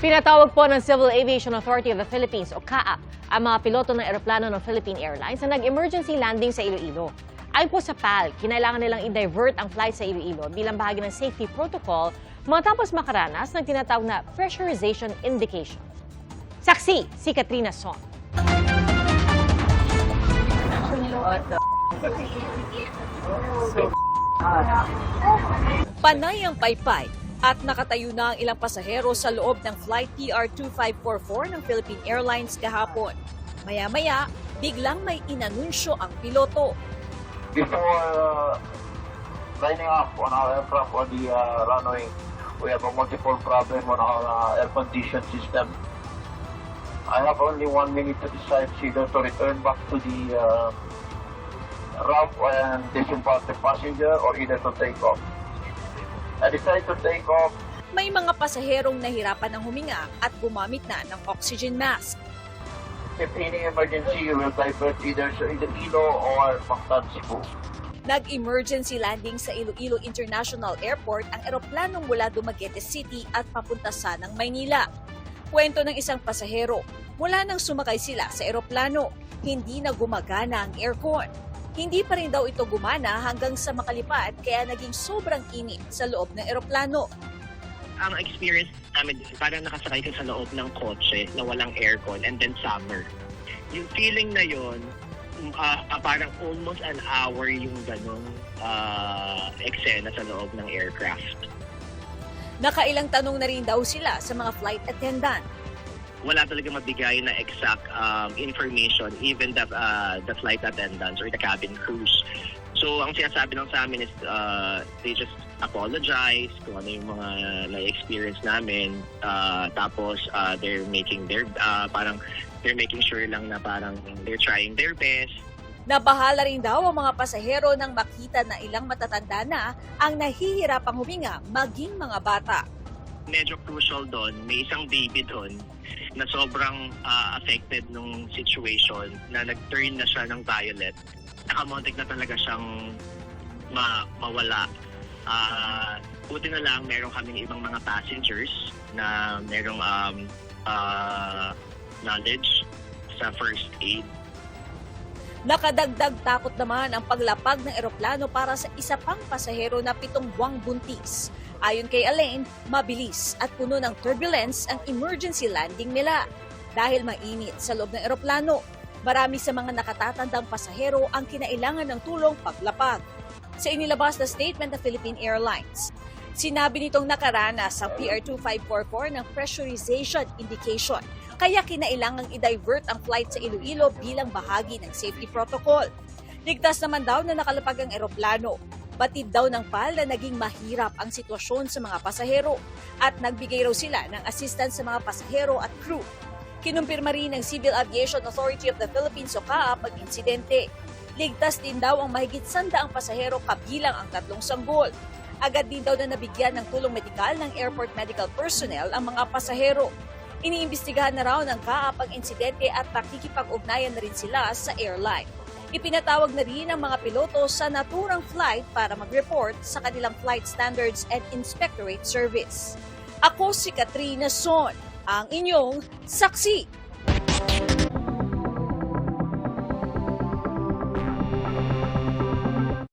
Pinatawag po ng Civil Aviation Authority of the Philippines o CAAP ang mga piloto ng eroplano ng Philippine Airlines na nag-emergency landing sa Iloilo. Ayon po sa PAL, kinailangan nilang i-divert ang flight sa Iloilo bilang bahagi ng safety protocol matapos makaranas ng tinatawag na pressurization indication. Saksi, si Katrina Son. Panay ang paypay at nakatayo na ang ilang pasahero sa loob ng Flight TR-2544 ng Philippine Airlines kahapon. Maya-maya, biglang may inanunsyo ang piloto. Before lining up on our aircraft on the runway, we have a multiple problem on our air condition system. I have only 1 minute to decide either to return back to the ramp and disembark the passenger or either to take off. I decided to take off. May mga pasaherong nahirapan ng huminga at gumamit na ng oxygen mask. If any emergency, we will divert either sa Iloilo or Mactan, Cebu. Nag-emergency landing sa Iloilo International Airport ang eroplanong mula Dumaguete City at papunta sanang Maynila. Kwento ng isang pasahero, mula nang sumakay sila sa eroplano, hindi na gumagana ang aircon. Hindi pa rin daw ito gumana hanggang sa makalipad kaya naging sobrang init sa loob ng eroplano. Ang experience namin, parang nakasakay ka sa loob ng kotse na walang aircon and then summer. Yung feeling na yon, parang almost an hour yung ganong eksena sa loob ng aircraft. Nakailang tanong na rin daw sila sa mga flight attendant. Wala talaga mabigay na exact information, even the flight attendants or the cabin crews. So, ang sinasabi lang sa amin is they just apologize kung ano yung mga na-experience namin. Tapos, they're making sure lang na parang they're trying their best. Nabahala rin daw ang mga pasahero nang makita na ilang matatanda na ang nahihirapang huminga maging mga bata. Medyo crucial doon, may isang baby doon na sobrang affected nung situation na nag-turn na siya ng violet. Nakamontek na talaga siyang mawala. Buti na lang meron kaming ibang mga passengers na merong knowledge sa first aid. Nakadagdag takot naman ang paglapag ng eroplano para sa isa pang pasahero na 7 buwang buntis. Ayon kay Elaine, mabilis at puno ng turbulence ang emergency landing nila. Dahil mainit sa loob ng eroplano, marami sa mga nakatatandang pasahero ang kinailangan ng tulong paglapag. Sa inilabas na statement ng Philippine Airlines, sinabi nitong nakaranas ang PR-2544 ng pressurization indication, kaya kinailangang i-divert ang flight sa Iloilo bilang bahagi ng safety protocol. Ligtas naman daw na nakalapag ang eroplano. Batid daw ng PAL na naging mahirap ang sitwasyon sa mga pasahero at nagbigay raw sila ng assistance sa mga pasahero at crew. Kinumpirma rin ng Civil Aviation Authority of the Philippines o CAAP ang insidente. Ligtas din daw ang mahigit 100 pasahero kabilang ang 3 sanggol. Agad din daw na nabigyan ng tulong medikal ng airport medical personnel ang mga pasahero. Iniimbestigahan na raw ng CAAP ang insidente at nakikipag-ugnayan na rin sila sa airline. Ipinatawag na rin ang mga piloto sa naturang flight para mag-report sa kanilang Flight Standards and Inspectorate Service. Ako si Katrina Son, ang inyong saksi.